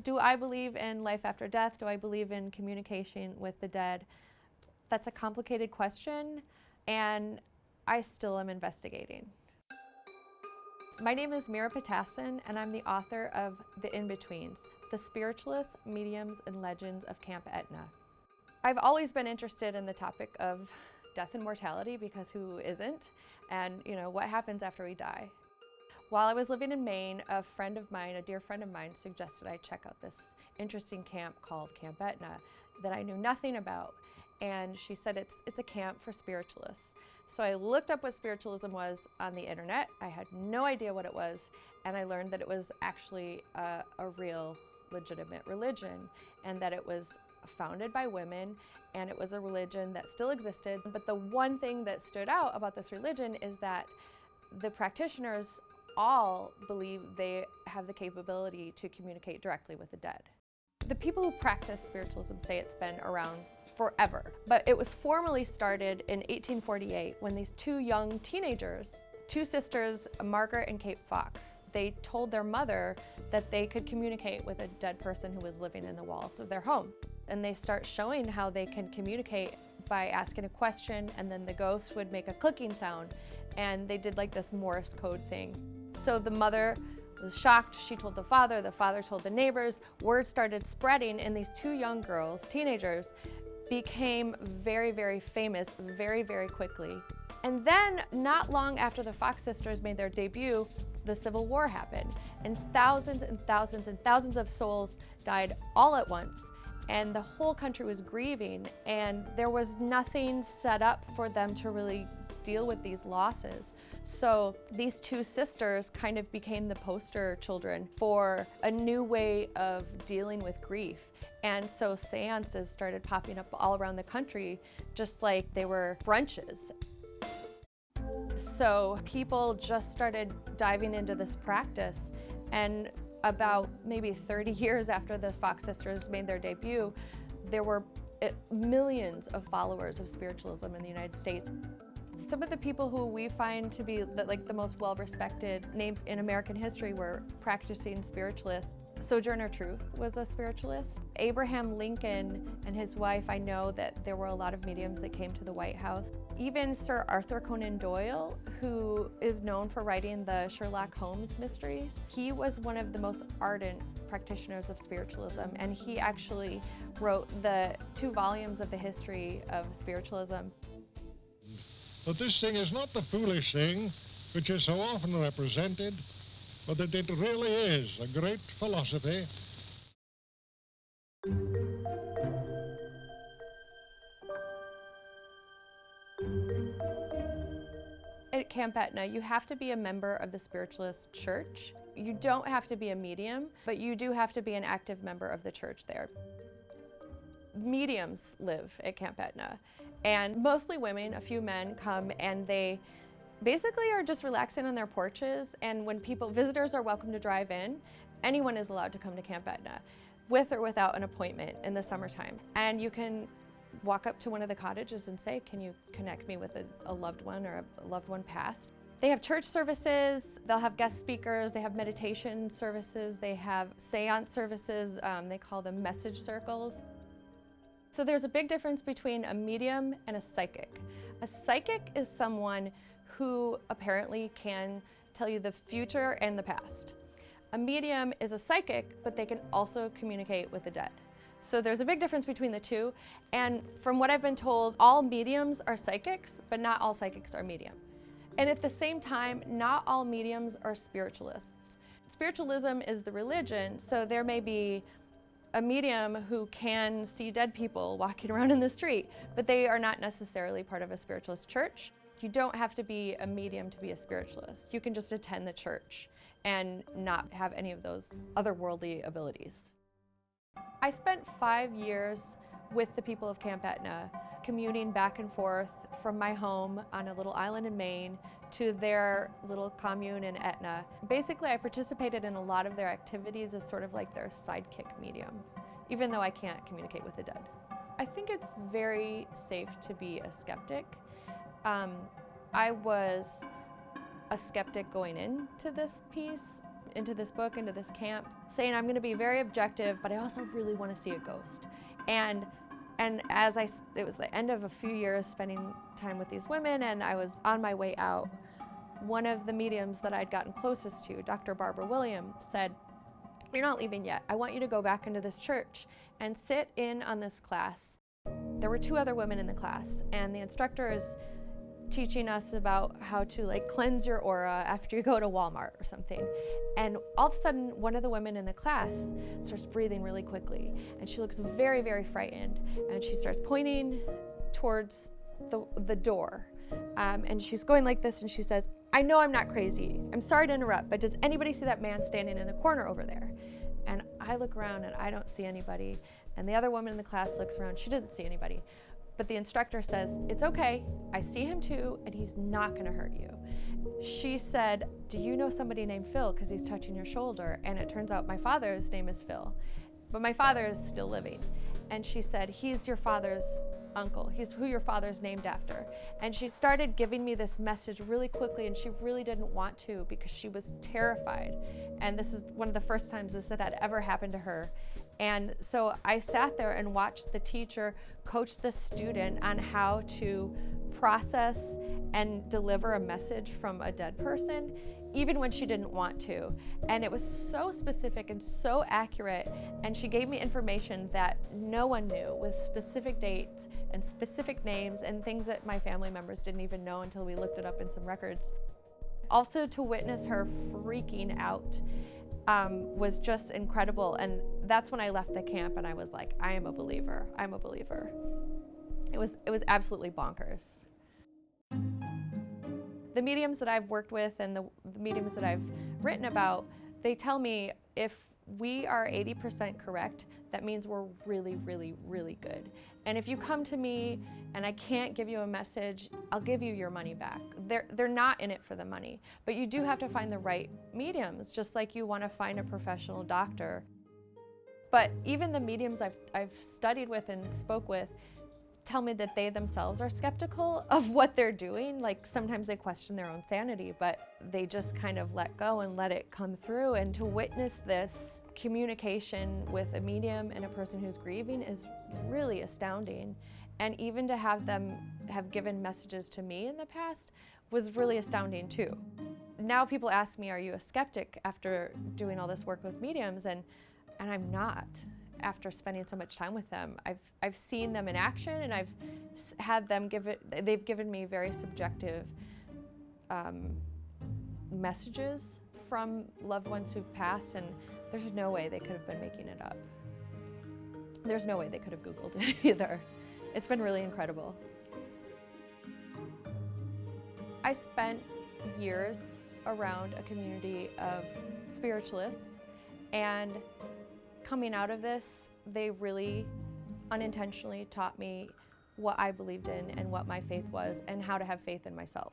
Do I believe in life after death? Do I believe in communication with the dead? That's a complicated question, and I still am investigating. My name is Mira Ptacin, and I'm the author of The In-Betweens, The Spiritualists, Mediums, and Legends of Camp Etna. I've always been interested in the topic of death and mortality, because who isn't? And what happens after we die? While I was living in Maine, a friend of mine, a dear friend of mine, suggested I check out this interesting camp called Camp Etna that I knew nothing about. And she said it's a camp for spiritualists. So I looked up what spiritualism was on the internet. I had no idea what it was, and I learned that it was actually a real legitimate religion, and that it was founded by women, and it was a religion that still existed. But the one thing that stood out about this religion is that the practitioners all believe they have the capability to communicate directly with the dead. The people who practice spiritualism say it's been around forever, but it was formally started in 1848 when these two young teenagers, two sisters, Margaret and Kate Fox, they told their mother that they could communicate with a dead person who was living in the walls of their home. And they start showing how they can communicate by asking a question, and then the ghost would make a clicking sound, and they did like this Morse code thing. So the mother was shocked. She told the father told the neighbors. Word started spreading, and these two young girls, teenagers, became very, very famous very, very quickly. And then, not long after the Fox sisters made their debut, the Civil War happened, and thousands and thousands and thousands of souls died all at once, and the whole country was grieving, and there was nothing set up for them to really deal with these losses. So these two sisters kind of became the poster children for a new way of dealing with grief. And so seances started popping up all around the country, just like they were brunches. So people just started diving into this practice, and about maybe 30 years after the Fox sisters made their debut, there were millions of followers of spiritualism in the United States. Some of the people who we find to be the most well-respected names in American history were practicing spiritualists. Sojourner Truth was a spiritualist. Abraham Lincoln and his wife, I know that there were a lot of mediums that came to the White House. Even Sir Arthur Conan Doyle, who is known for writing the Sherlock Holmes mysteries, he was one of the most ardent practitioners of spiritualism, and he actually wrote the 2 volumes of the history of spiritualism. But this thing is not the foolish thing which is so often represented, but that it really is a great philosophy. At Camp Etna, you have to be a member of the Spiritualist church. You don't have to be a medium, but you do have to be an active member of the church there. Mediums live at Camp Etna, and mostly women. A few men come, and they basically are just relaxing on their porches, and when visitors are welcome to drive in, anyone is allowed to come to Camp Etna, with or without an appointment in the summertime. And you can walk up to one of the cottages and say, can you connect me with a loved one or a loved one passed? They have church services, they'll have guest speakers, they have meditation services, they have seance services, they call them message circles. So there's a big difference between a medium and a psychic. A psychic is someone who apparently can tell you the future and the past. A medium is a psychic, but they can also communicate with the dead. So there's a big difference between the two, and from what I've been told, all mediums are psychics, but not all psychics are medium. And at the same time, not all mediums are spiritualists. Spiritualism is the religion, so there may be a medium who can see dead people walking around in the street, but they are not necessarily part of a spiritualist church. You don't have to be a medium to be a spiritualist. You can just attend the church and not have any of those otherworldly abilities. I spent 5 years with the people of Camp Etna, commuting back and forth from my home on a little island in Maine to their little commune in Etna. Basically, I participated in a lot of their activities as sort of like their sidekick medium, even though I can't communicate with the dead. I think it's very safe to be a skeptic. I was a skeptic going into this piece into this book, into this camp, saying I'm going to be very objective, but I also really want to see a ghost. And it was the end of a few years spending time with these women, and I was on my way out. One of the mediums that I'd gotten closest to, Dr. Barbara Williams, said, "You're not leaving yet. I want you to go back into this church and sit in on this class." There were 2 other women in the class, and the instructor is teaching us about how to cleanse your aura after you go to Walmart or something. And all of a sudden, one of the women in the class starts breathing really quickly, and she looks very, very frightened, and she starts pointing towards the door. And she's going like this, and she says, "I know I'm not crazy. I'm sorry to interrupt, but does anybody see that man standing in the corner over there?" And I look around, and I don't see anybody. And the other woman in the class looks around. She doesn't see anybody. But the instructor says, "It's okay. I see him too, and he's not going to hurt you." She said, "Do you know somebody named Phil? Because he's touching your shoulder." And it turns out my father's name is Phil. But my father is still living. And she said, "He's your father's uncle. He's who your father's named after." And she started giving me this message really quickly, and she really didn't want to because she was terrified. And this is one of the first times this had ever happened to her. And so I sat there and watched the teacher coach the student on how to process and deliver a message from a dead person, even when she didn't want to. And it was so specific and so accurate, and she gave me information that no one knew, with specific dates and specific names and things that my family members didn't even know until we looked it up in some records. Also, to witness her freaking out was just incredible. And that's when I left the camp, and I was like, I am a believer. I'm a believer. It was absolutely bonkers. The mediums that I've worked with and the mediums that I've written about, they tell me if we are 80% correct, that means we're really, really, really good. And if you come to me and I can't give you a message, I'll give you your money back. They're not in it for the money, but you do have to find the right mediums, just like you want to find a professional doctor. But even the mediums I've studied with and spoke with tell me that they themselves are skeptical of what they're doing. Like, sometimes they question their own sanity, but they just kind of let go and let it come through. And to witness this communication with a medium and a person who's grieving is really astounding. And even to have them have given messages to me in the past was really astounding too. Now people ask me, are you a skeptic after doing all this work with mediums? And I'm not. After spending so much time with them, I've seen them in action, and I've had them they've given me very subjective messages from loved ones who've passed, and there's no way they could have been making it up. There's no way they could have Googled it either. It's been really incredible. I spent years around a community of spiritualists, and coming out of this, they really unintentionally taught me what I believed in and what my faith was and how to have faith in myself.